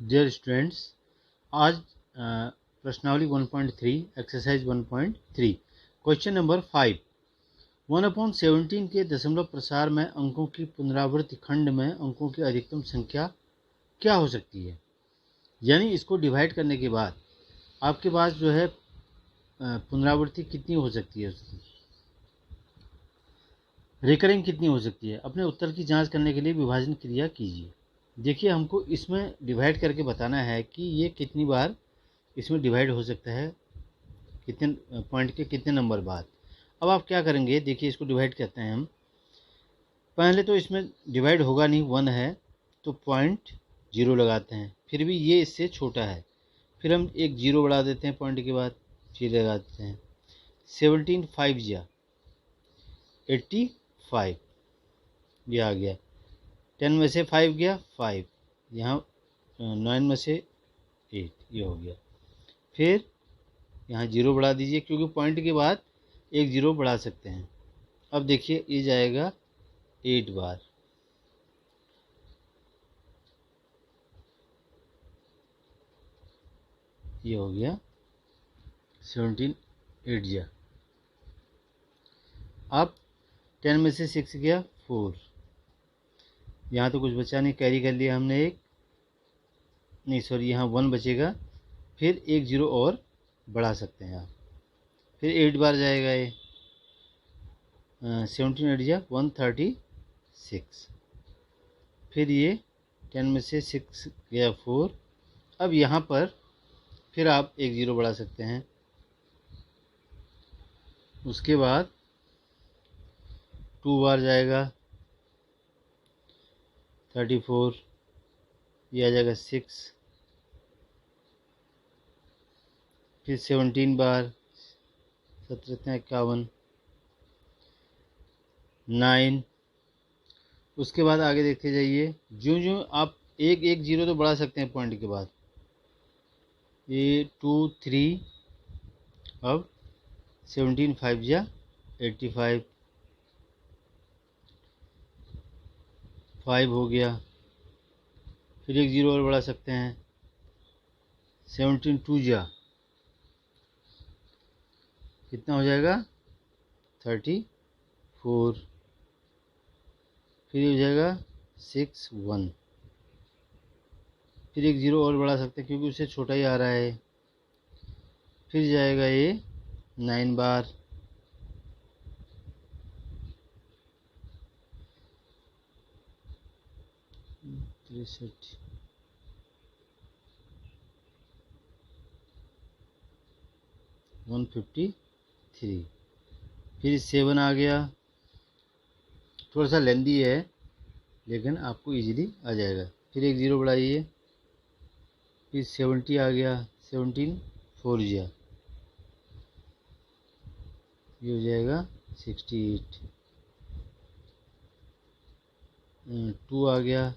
Dear students, आज प्रश्नावली 1.3 exercise 1.3 question number 5। 1/17 के दशमलव प्रसार में अंकों की पुनरावृत्ति खंड में अंकों की अधिकतम संख्या क्या हो सकती है। यानी इसको डिवाइड करने के बाद आपके पास जो है पुनरावृत्ति कितनी हो सकती है, उसकी रिकरिंग कितनी हो सकती है। अपने उत्तर की जांच करने के लिए विभाजन क्रिया कीजिए। देखिए, हमको इसमें डिवाइड करके बताना है कि ये कितनी बार इसमें डिवाइड हो सकता है, कितने पॉइंट के कितने नंबर बाद। अब आप क्या करेंगे, देखिए इसको डिवाइड करते हैं हम। पहले तो इसमें डिवाइड होगा नहीं, 1 है तो 0.0 लगाते हैं, फिर भी ये इससे छोटा है, फिर हम एक 0 बढ़ा देते हैं पॉइंट के बाद, फिर लगा देते हैं 17 5 जा 85, ये आ गया। 10 में से 5 गया 5, यहाँ 9 में से 8, ये हो गया। फिर यहाँ 0 बढ़ा दीजिए, क्योंकि पॉइंट के बाद एक 0 बढ़ा सकते हैं। अब देखिए ये जाएगा 8 बार, ये हो गया 17 8 जा। अब 10 में से 6 गया 4, यहाँ तो कुछ बचा नहीं, कैरी कर लिया हमने एक, नहीं सॉरी, यहाँ 1 बचेगा, फिर एक 0 और बढ़ा सकते हैं आप। फिर 8 बार जाएगा ये, 17 8 जा 136। फिर ये 10 में से 6 गया 4। अब यहाँ पर फिर आप एक 0 बढ़ा सकते हैं। उसके बाद 2 बार जाएगा 34, ये आ जाएगा 6। फिर 17 बार, 17 51 9। उसके बाद आगे देखते जाइए, जो जो आप एक एक 0 तो बढ़ा सकते हैं पॉइंट के बाद, ये 2 3। अब 17 5 जा 85, 5 हो गया, फिर एक 0 और बढ़ा सकते हैं, 17 2 जा कितना हो जाएगा 34, फिर हो जाएगा 6 1। फिर एक 0 और बढ़ा सकते हैं, क्योंकि उससे छोटा ही आ रहा है। फिर जाएगा ये 9 बार, तिरसठ, 153। फिर 7 आ गया, थोड़ा सा लेंदी है लेकिन आपको इजीली आ जाएगा। फिर एक 0 बढ़ाइए, फिर 70 आ गया, 17 4 जा, ये हो जाएगा 68। 2 आ गया,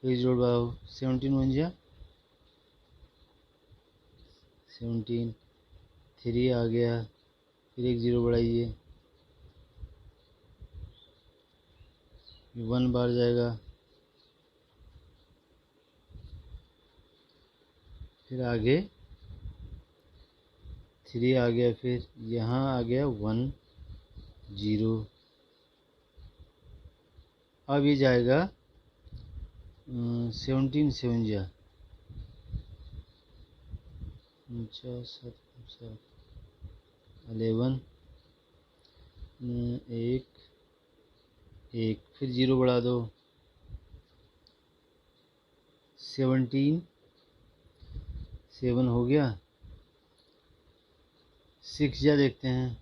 फिर 0 बढ़ाओ, 17 1 जा 17। 3 आ गया, फिर एक 0 बढ़ाइए, 1 बार जाएगा, फिर आगे 3 आ गया, फिर यहाँ आ गया 1 0। अब ये जाएगा 17 7 जा 11 1 1, फिर 0 बढ़ा दो, 17 7 हो गया। 6 जा देखते हैं,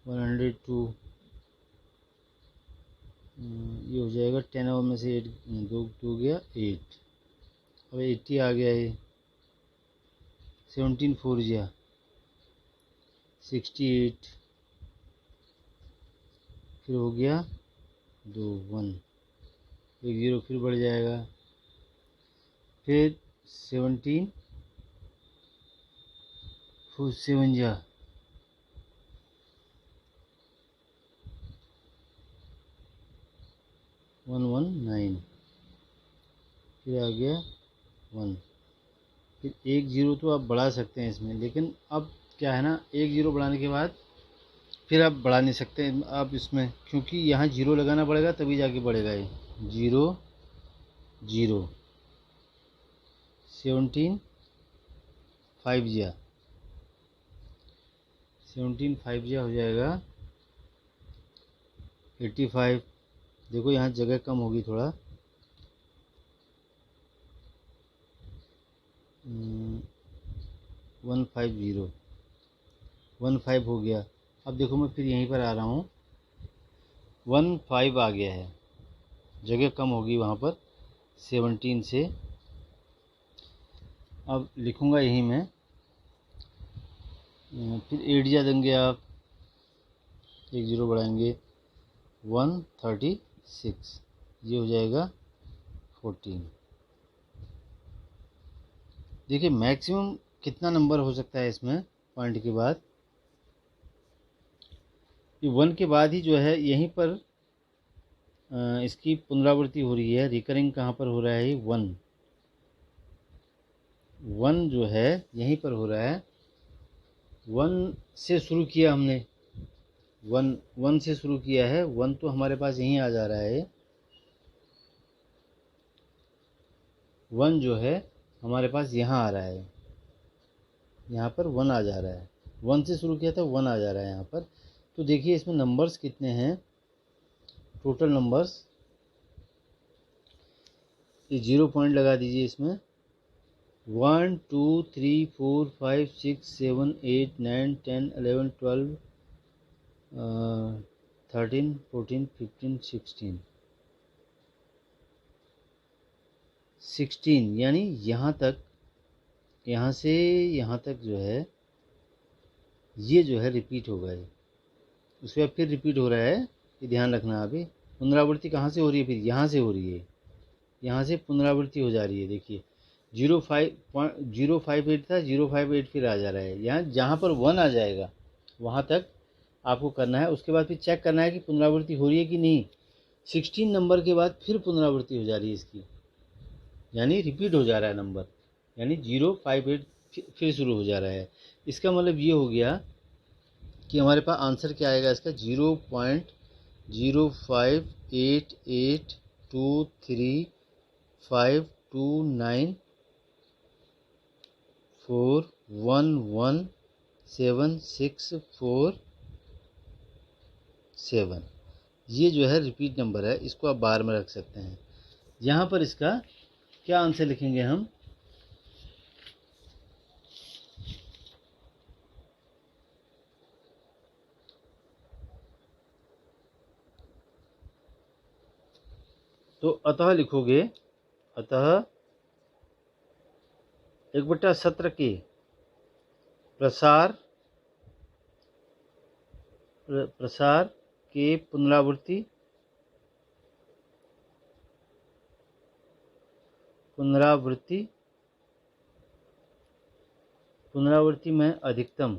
102। ये हो जाएगा 10 और में से 8 2 गया 8। अब 80 आ गया, ये 17 4 जा 68, फिर हो गया 2 1, एक 0 फिर बढ़ जाएगा, फिर 17 4 7 जा 119, फिर आ गया 1, फिर 1 0 तो आप बढ़ा सकते हैं इसमें, लेकिन अब क्या है ना, 1 0 बढ़ाने के बाद फिर आप बढ़ा नहीं सकते आप इसमें, क्योंकि यहाँ 0 लगाना पड़ेगा तभी जाके बढ़ेगा ये। 0 0 17 5 जा 17 5 जा हो जाएगा 85। देखो यहाँ जगह कम होगी थोड़ा, 150 15 हो गया। अब देखो मैं फिर यहीं पर आ रहा हूँ, 15 आ गया है, जगह कम होगी वहाँ पर 17 से। अब लिखूँगा यहीं मैं, फिर 8 जा देंगे आप, 1 0 बढ़ाएंगे 136, ये हो जाएगा 14। देखिए मैक्सिमम कितना नंबर हो सकता है इसमें पॉइंट के बाद, ये 1 के बाद ही जो है यहीं पर इसकी पुनरावृत्ति हो रही है। रिकरिंग कहाँ पर हो रहा है, 1 जो है यहीं पर हो रहा है। 1 से शुरू किया हमने, 1 से शुरू किया है, 1 तो हमारे पास यहीं आ जा रहा है। 1 जो है हमारे पास यहाँ आ रहा है, यहाँ पर 1 आ जा रहा है। 1 से शुरू किया था, 1 आ जा रहा है यहाँ पर। तो देखिए इसमें नंबर्स कितने हैं, टोटल नंबर्स, ये 0 पॉइंट लगा दीजिए इसमें। 1 2 3 4 5 6 7 8 9 10 11 12 13 14 15 16, यानी यहाँ तक, यहाँ से यहाँ तक जो है ये जो है रिपीट होगा। ये उसके बाद फिर रिपीट हो रहा है, ये ध्यान रखना। अभी पुनरावृत्ति कहाँ से हो रही है, फिर यहाँ से हो रही है, यहाँ से पुनरावृत्ति हो जा रही है। देखिए 058 था, 058 फिर आ जा रहा है। यहाँ जहाँ पर 1 आ जाएगा वहाँ तक आपको करना है। उसके बाद फिर चेक करना है कि पुनरावृत्ति हो रही है कि नहीं। 16 नंबर के बाद फिर पुनरावृत्ति हो जा रही है इसकी, यानी रिपीट हो जा रहा है नंबर, यानी 058 फिर शुरू हो जा रहा है। इसका मतलब ये हो गया कि हमारे पास आंसर क्या आएगा इसका, 0.058239411767। ये जो है रिपीट नंबर है, इसको आप बार में रख सकते हैं। यहाँ पर इसका क्या आंसर लिखेंगे हम, तो अतः लिखोगे, अतः 1/17 के प्रसार के पुनरावृत्ति में अधिकतम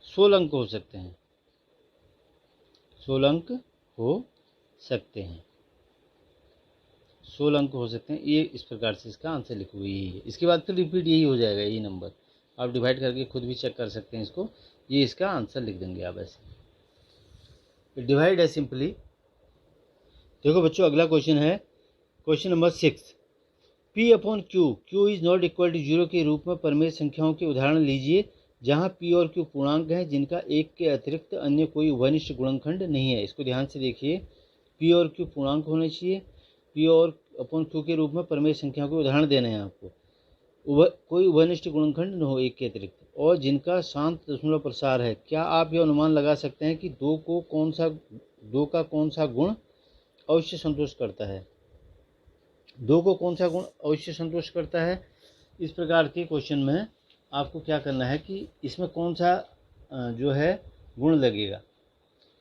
16 अंक हो सकते हैं, 16 अंक हो सकते हैं, 16 अंक हो सकते हैं। ये इस प्रकार से इसका आंसर लिखोगे, यही है। इसके बाद फिर रिपीट यही हो जाएगा, यही नंबर आप डिवाइड करके खुद भी चेक कर सकते हैं इसको। ये इसका आंसर लिख देंगे आप ऐसे। डिवाइड है सिंपली। देखो बच्चों अगला क्वेश्चन है, question number 6। P/Q is not equal to 0 के रूप में परमेय संख्याओं के उदाहरण लीजिए जहां P और Q पूर्णांक हैं जिनका 1 के अतिरिक्त अन्य कोई उभयनिष्ठ गुणनखंड नहीं है। इसको ध्यान से देखिए, P और Q पूर्णांक होने चाहिए, P और Q के रूप में परमेय संख्याओं के उदाहरण देने हैं आपको। कोई उभयनिष्ठ गुणनखंड न हो 1 के अतिरिक्त, और जिनका शांत दशमलव प्रसार है। क्या आप यह अनुमान लगा सकते हैं कि 2 का कौन सा गुण अवश्य संतुष्ट करता है? 2 को कौन सा गुण अवश्य संतुष्ट करता है? इस प्रकार के क्वेश्चन में आपको क्या करना है कि इसमें कौन सा जो है गुण लगेगा।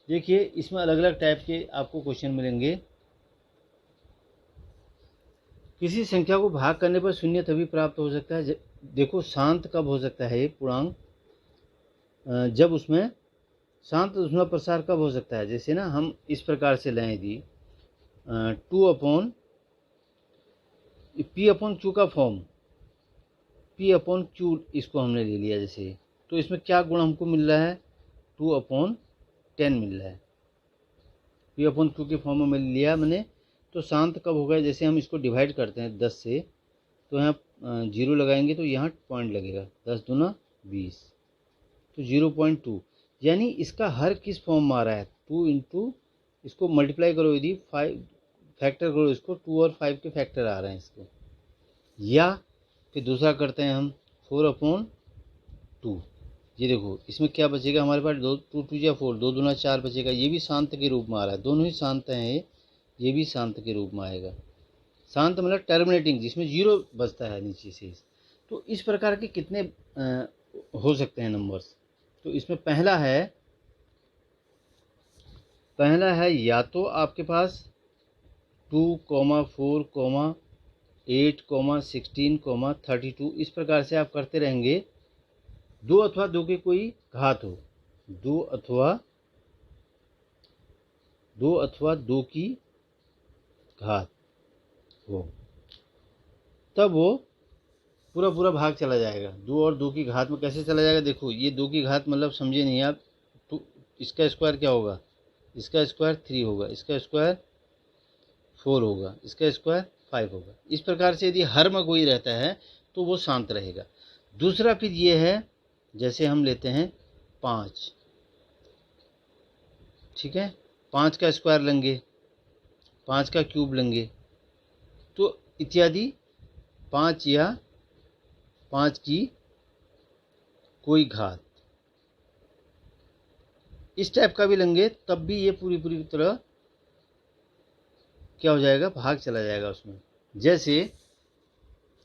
देखिए इसमें अलग अलग टाइप के आपको क्वेश्चन मिलेंगे। किसी संख्या को भाग करने पर शून्य तभी प्राप्त हो सकता है देखो शांत कब हो सकता है ये पूर्णांक, जब उसमें शांत ऊष्मा प्रसार कब हो सकता है, जैसे ना हम इस प्रकार से लें यदि 2 पी अपॉन क्यू का फॉर्म, पी अपॉन क्यू इसको हमने ले लिया जैसे, तो इसमें क्या गुण हमको मिल रहा है, 2/10 मिल रहा है, पी अपॉन क्यू के फॉर्म में लिया मैंने। तो शांत कब होगा, जैसे हम इसको डिवाइड करते हैं 10 से, तो यहाँ 0 लगाएंगे तो यहाँ पॉइंट लगेगा, 10 दूना 20, तो 0.2, यानी इसका हर किस फॉर्म में आ रहा है, 2 इंटू, इसको मल्टीप्लाई करो यदि 5 फैक्टर करो इसको, 2 और 5 के फैक्टर आ रहे हैं इसको, या फिर दूसरा करते हैं हम 4/2, ये देखो इसमें क्या बचेगा हमारे पास, 2 2 या 4, 2 दूना 4 बचेगा, ये भी शांत के रूप में आ रहा है, दोनों ही शांत हैं, ये भी शांत के रूप में आएगा। शांत मतलब टर्मिनेटिंग, जिसमें 0 बचता है नीचे से। तो इस प्रकार के कितने हो सकते हैं नंबर्स, तो इसमें पहला है या तो आपके पास 2, 4, 8, 16, 32, इस प्रकार से आप करते रहेंगे, 2 अथवा 2 की कोई घात हो, 2 अथवा 2 की घात हो, तब वो पूरा भाग चला जाएगा। 2 और 2 की घात में कैसे चला जाएगा, देखो ये 2 की घात मतलब समझे नहीं आप, तो इसका स्क्वायर क्या होगा, इसका स्क्वायर 3 होगा, इसका स्क्वायर 4 होगा, इसका स्क्वायर 5 होगा। इस प्रकार से यदि हर में कोई रहता है तो वो शांत रहेगा। दूसरा फिर ये है, जैसे हम लेते हैं 5, ठीक है, 5 का स्क्वायर लेंगे, 5 का क्यूब लेंगे, तो इत्यादि 5 या 5 की कोई घात, इस टाइप का भी लेंगे, तब भी ये पूरी तरह क्या हो जाएगा, भाग चला जाएगा उसमें। जैसे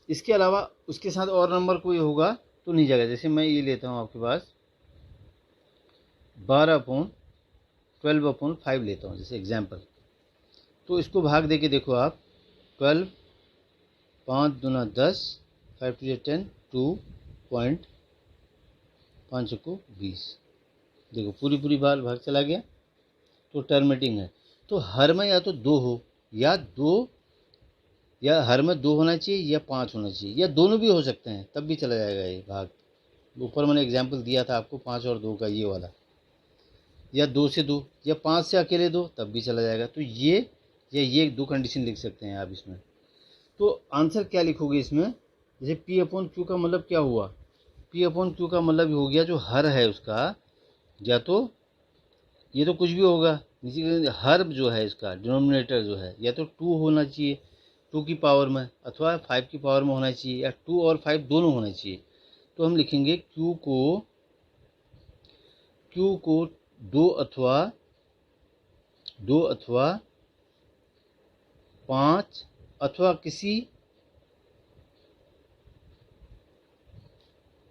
इसके अलावा उसके साथ और नंबर कोई होगा तो नहीं जाएगा, जैसे मैं ये लेता हूँ आपके पास 12/12/5 लेता हूँ जैसे एग्जाम्पल, तो इसको भाग दे के देखो आप, 12, 5 दूना 10, 5 2 10, 2.5 को 20, देखो पूरी बार भाग चला गया, तो टर्मिनेटिंग है। तो हर में या तो 2 हो, या हर में 2 होना चाहिए या 5 होना चाहिए, या दोनों भी हो सकते हैं, तब भी चला जाएगा ये भाग। ऊपर मैंने एग्जाम्पल दिया था आपको 5 और 2 का, ये वाला, या 2 से 2 या 5 से अकेले 2, तब भी चला जाएगा। तो ये 2 कंडीशन लिख सकते हैं आप इसमें। तो आंसर क्या लिखोगे इसमें, जैसे पी अपॉन क्यू का मतलब क्या हुआ, पी अपॉन क्यू का मतलब हो गया जो हर है उसका, या तो ये तो कुछ भी होगा, नीचे हर जो है इसका डिनोमिनेटर जो है, या तो 2 होना चाहिए 2 की पावर में, अथवा 5 की पावर में होना चाहिए, या 2 और 5 दोनों होना चाहिए। तो हम लिखेंगे Q को 2 अथवा 5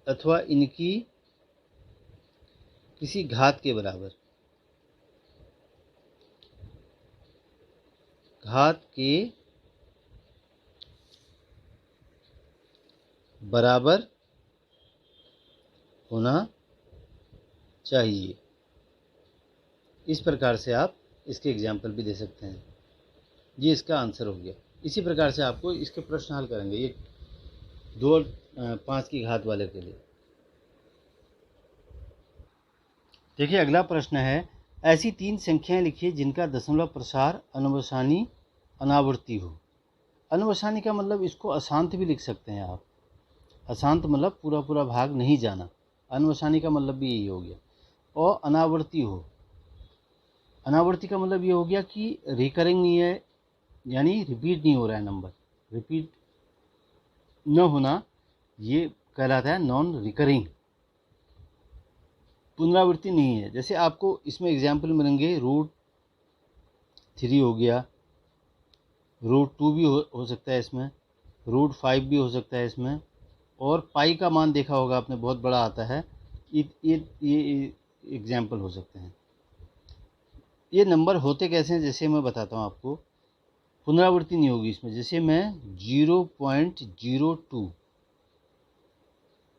अथवा इनकी किसी घात के बराबर, घात के बराबर होना चाहिए। इस प्रकार से आप इसके एग्जाम्पल भी दे सकते हैं। ये इसका आंसर हो गया। इसी प्रकार से आपको इसके प्रश्न हल करेंगे, ये 2 और 5 की घात वाले के लिए। देखिए अगला प्रश्न है, ऐसी 3 संख्याएं लिखिए जिनका दशमलव प्रसार अनवसानी अनावर्ती हो। अनवसानी का मतलब इसको अशांत भी लिख सकते हैं आप, अशांत मतलब पूरा भाग नहीं जाना, अनवसानी का मतलब भी यही हो गया। और अनावर्ती हो, अनावर्ती का मतलब ये हो गया कि रिकरिंग नहीं है, यानी रिपीट नहीं हो रहा है नंबर, रिपीट न होना, ये कहलाता है नॉन रिकरिंग, पुनरावृत्ति नहीं है। जैसे आपको इसमें एग्जाम्पल मिलेंगे, √3 हो गया, √2 भी हो सकता है इसमें, √5 भी हो सकता है इसमें, और पाई का मान देखा होगा आपने, बहुत बड़ा आता है, ये एग्जाम्पल हो सकते हैं। ये नंबर होते कैसे हैं, जैसे मैं बताता हूँ आपको, पुनरावृत्ति नहीं होगी इसमें। जैसे मैं 0.02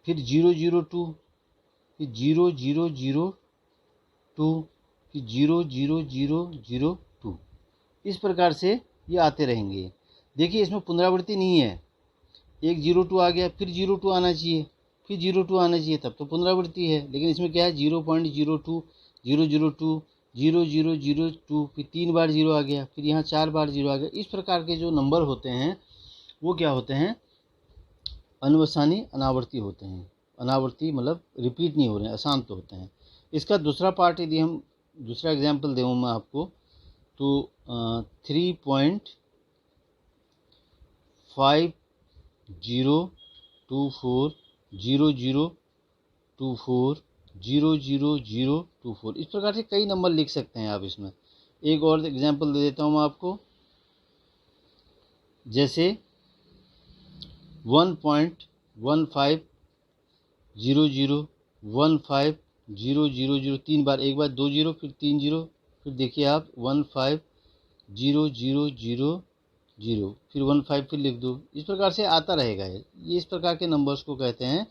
फिर 002, फिर 0002, फिर 00002। इस प्रकार से ये आते रहेंगे। देखिए इसमें पुनरावृत्ति नहीं है, एक 02 आ गया, फिर 02 आना चाहिए, फिर 02 आना चाहिए, तब तो पुनरावृत्ति है। लेकिन इसमें क्या है 0.02, 002, 0002, फिर 3 बार 0 आ गया, फिर यहाँ 4 बार 0 आ गया। इस प्रकार के जो नंबर होते हैं वो क्या होते हैं, अनवसानी अनावर्ती होते हैं। अनावर्ती मतलब रिपीट नहीं हो रहे हैं, अशांत होते हैं। इसका दूसरा पार्ट यदि हम दूसरा एग्जाम्पल दूँ मैं आपको, तो 3.50240024 इस प्रकार से कई नंबर लिख सकते हैं आप इसमें। एक और एग्जाम्पल दे देता हूँ मैं आपको, जैसे 1.15001500 3 बार, एक बार 2 0, फिर 3 0, फिर देखिए आप 15000, फिर 15 फिर लिख दो। इस प्रकार से आता रहेगा। ये इस प्रकार के नंबर्स को कहते हैं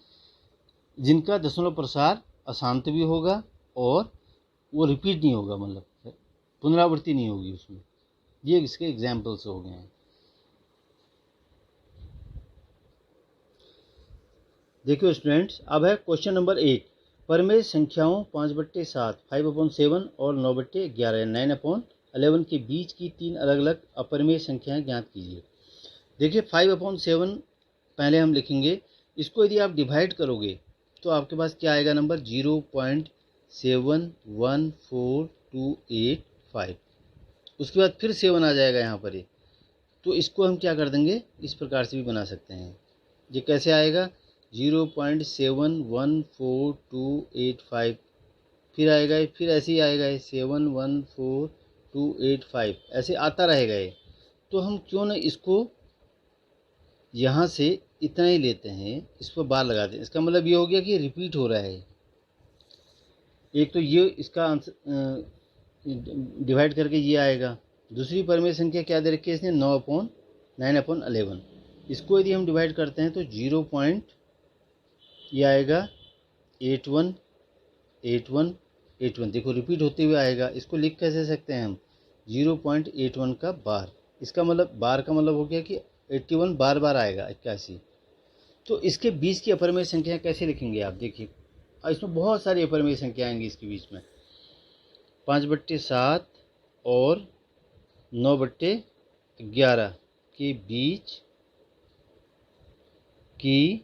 जिनका दशमलव प्रसार अशांत भी होगा और वो रिपीट नहीं होगा, मतलब पुनरावृत्ति नहीं होगी उसमें। ये इसके एग्जाम्पल्स हो गए हैं। देखिए स्टूडेंट्स, अब है क्वेश्चन नंबर 8। परमेय संख्याओं 5/7, 5/7 और 9/11 9/11 के बीच की 3 अलग अलग अपरिमेय संख्याएं ज्ञात कीजिए। देखिए 5/7 पहले हम लिखेंगे। इसको यदि आप डिवाइड करोगे तो आपके पास क्या आएगा नंबर 0.714285। उसके बाद फिर 7 आ जाएगा यहाँ पर। ये तो इसको हम क्या कर देंगे, इस प्रकार से भी बना सकते हैं। ये कैसे आएगा 0.714285, फिर आएगा, फिर ऐसे ही आएगा 714285, ऐसे आता रहेगा ये। तो हम क्यों ना इसको यहाँ से इतना ही लेते हैं, इस पर बार लगाते हैं। इसका मतलब ये हो गया कि रिपीट हो रहा है। एक तो ये इसका आंसर डिवाइड करके ये आएगा। दूसरी परमेय संख्या क्या दे रखी है इसने 9/11। इसको यदि हम डिवाइड करते हैं तो 0. ये आएगा 818181। देखो रिपीट होते हुए आएगा। इसको लिख कैसे सकते हैं हम 0.81 का बार। इसका मतलब बार का मतलब हो गया कि 81 बार बार आएगा 81। तो इसके बीच की अपरिमेय संख्या कैसे लिखेंगे आप देखिए। इसमें बहुत सारी अपरिमेय संख्या आएंगी इसके बीच में। 5/7 और 9/11 के बीच की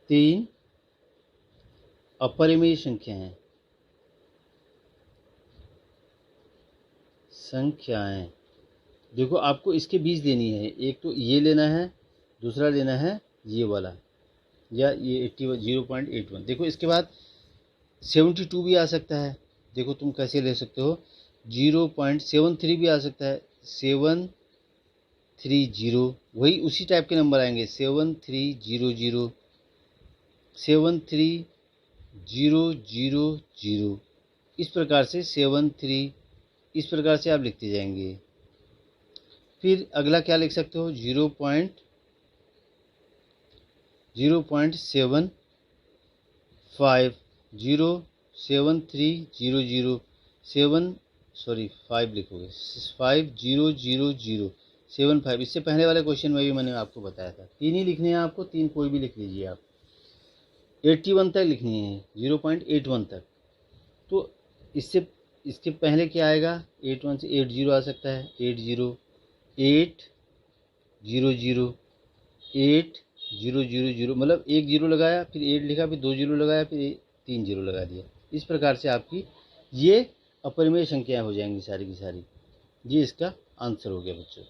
3 अपरिमेय संख्याएं देखो आपको इसके बीच देनी है। एक तो ये लेना है, दूसरा लेना है ये वाला, या ये 0.81। देखो इसके बाद 72 भी आ सकता है। देखो तुम कैसे ले सकते हो, 0.73 भी आ सकता है, 730, वही उसी टाइप के नंबर आएंगे 7300, 73000। इस प्रकार से 73, इस प्रकार से आप लिखते जाएंगे। फिर अगला क्या लिख सकते हो 0.75 07300 5 लिखोगे 500075। इससे पहले वाले क्वेश्चन में भी मैंने आपको बताया था 3 ही लिखने हैं आपको, 3 कोई भी लिख लीजिए आप। 81 तक लिखनी है, 0.81 तक। तो इसके पहले क्या आएगा 81 से 80 आ सकता है, 80 800 8000, मतलब एक 0 लगाया, फिर 8 लिखा, फिर 2 0 लगाया, फिर 3 0 लगा दिया। इस प्रकार से आपकी ये अपरिमेय संख्याएं हो जाएंगी सारी की सारी। ये इसका आंसर हो गया बच्चों।